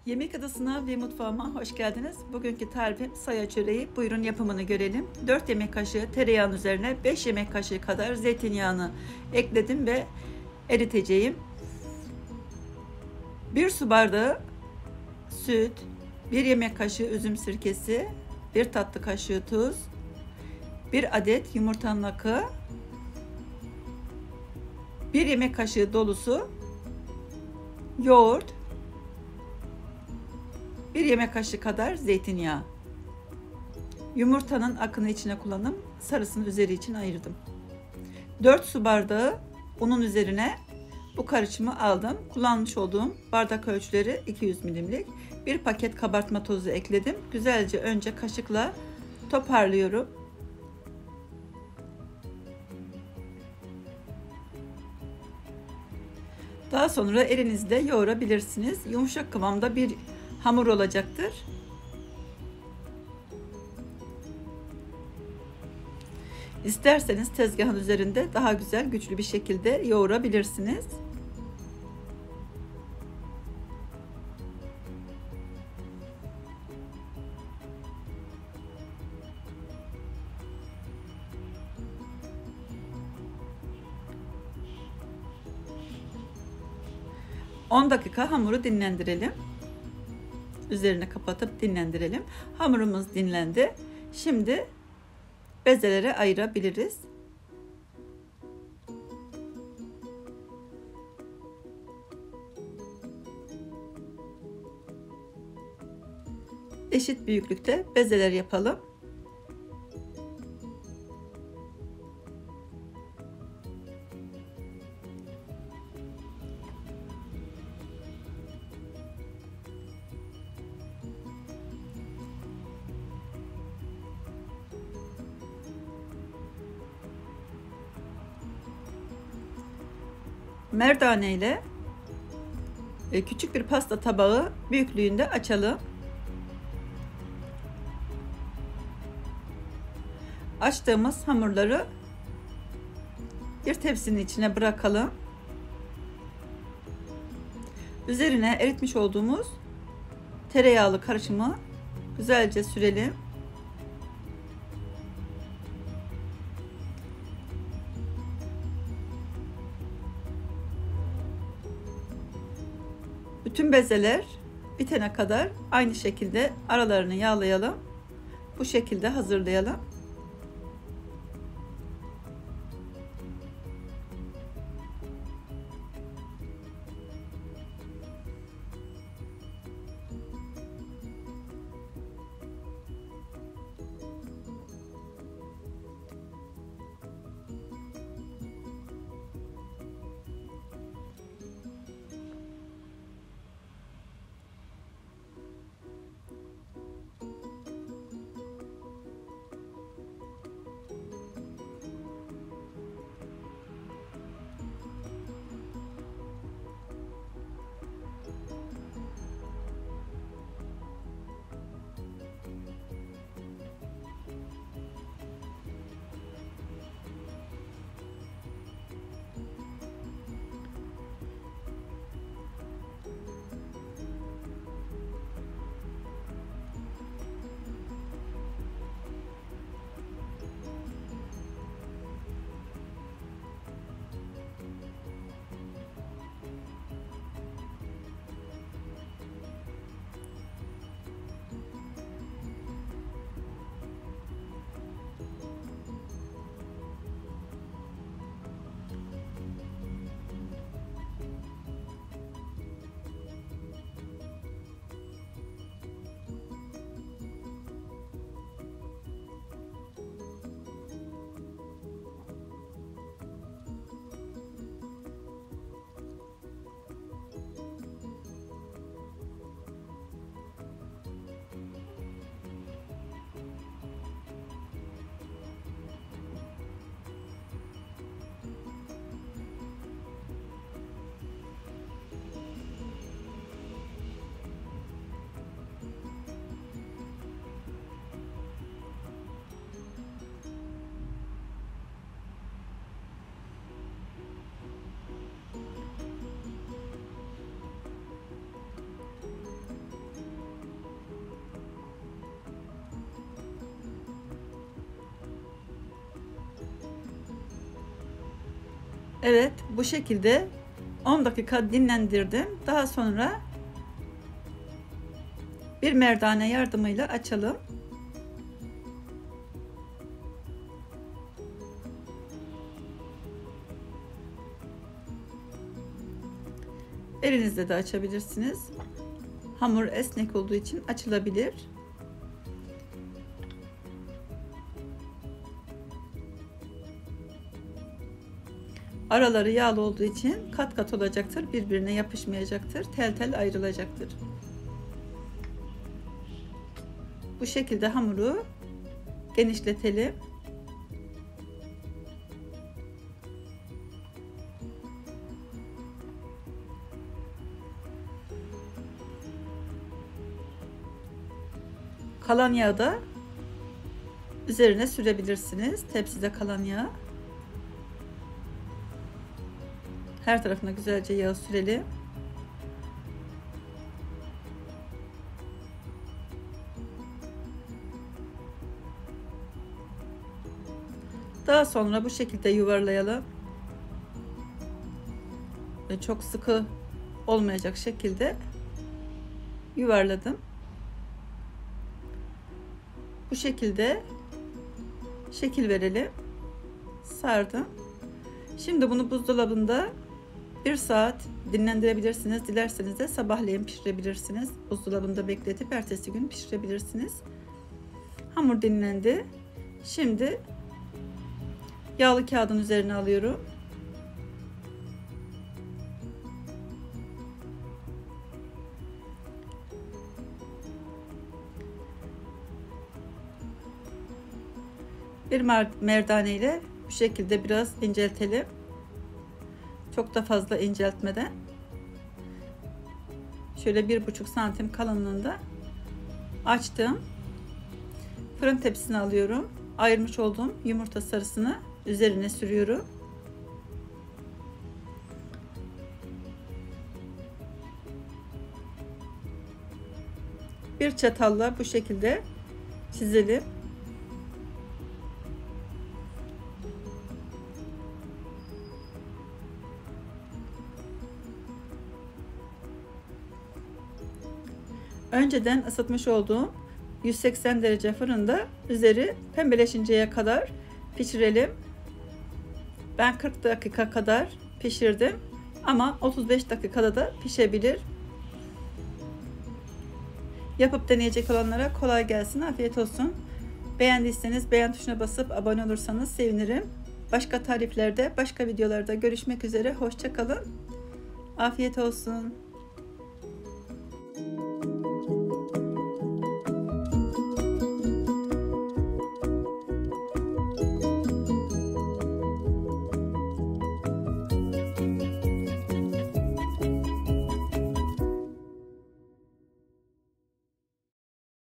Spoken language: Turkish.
Yemek adasına ve mutfağıma hoş geldiniz. Bugünkü tarifim saya çöreği. Buyurun yapımını görelim. 4 yemek kaşığı tereyağının üzerine 5 yemek kaşığı kadar zeytinyağını ekledim ve eriteceğim. 1 su bardağı süt, 1 yemek kaşığı üzüm sirkesi, 1 tatlı kaşığı tuz, 1 adet yumurtanın akı, 1 yemek kaşığı dolusu yoğurt, 1 yemek kaşığı kadar zeytinyağı. Yumurtanın akını içine kullandım. Sarısını üzeri için ayırdım. 4 su bardağı unun üzerine bu karışımı aldım. Kullanmış olduğum bardak ölçüleri 200 milimlik. 1 paket kabartma tozu ekledim. Güzelce önce kaşıkla toparlıyorum. Daha sonra elinizle yoğurabilirsiniz. Yumuşak kıvamda bir hamur olacaktır. İsterseniz tezgahın üzerinde daha güzel, güçlü bir şekilde yoğurabilirsiniz. On dakika hamuru dinlendirelim. Üzerini kapatıp dinlendirelim. Hamurumuz dinlendi. Şimdi bezelere ayırabiliriz. Eşit büyüklükte bezeler yapalım. Merdane ile küçük bir pasta tabağı büyüklüğünde açalım. Açtığımız hamurları bir tepsinin içine bırakalım. Üzerine eritmiş olduğumuz tereyağlı karışımı güzelce sürelim. Bütün bezeler bitene kadar aynı şekilde aralarını yağlayalım. Bu şekilde hazırlayalım. Evet, bu şekilde 10 dakika dinlendirdim. Daha sonra bir merdane yardımıyla açalım. Elinizle de açabilirsiniz. Hamur esnek olduğu için açılabilir. Araları yağlı olduğu için kat kat olacaktır. Birbirine yapışmayacaktır. Tel tel ayrılacaktır. Bu şekilde hamuru genişletelim. Kalan yağı da üzerine sürebilirsiniz. Tepside kalan yağı. Her tarafına güzelce yağı sürelim. Daha sonra bu şekilde yuvarlayalım. Çok sıkı olmayacak şekilde yuvarladım. Bu şekilde şekil verelim. Sardım. Şimdi bunu buzdolabında 1 saat dinlendirebilirsiniz. Dilerseniz de sabahleyin pişirebilirsiniz. Buzdolabında bekletip ertesi gün pişirebilirsiniz. Hamur dinlendi. Şimdi yağlı kağıdın üzerine alıyorum. Bir merdane ile bu şekilde biraz inceltelim. Çok da fazla inceltmeden. Şöyle 1,5 santim kalınlığında açtım. Fırın tepsisine alıyorum. Ayırmış olduğum yumurta sarısını üzerine sürüyorum. Bir çatalla bu şekilde çizelim. Önceden ısıtmış olduğum 180 derece fırında üzeri pembeleşinceye kadar pişirelim. Ben 40 dakika kadar pişirdim ama 35 dakikada da pişebilir. Yapıp deneyecek olanlara kolay gelsin, afiyet olsun. Beğendiyseniz beğen tuşuna basıp abone olursanız sevinirim. Başka tariflerde, başka videolarda görüşmek üzere. Hoşça kalın. Afiyet olsun.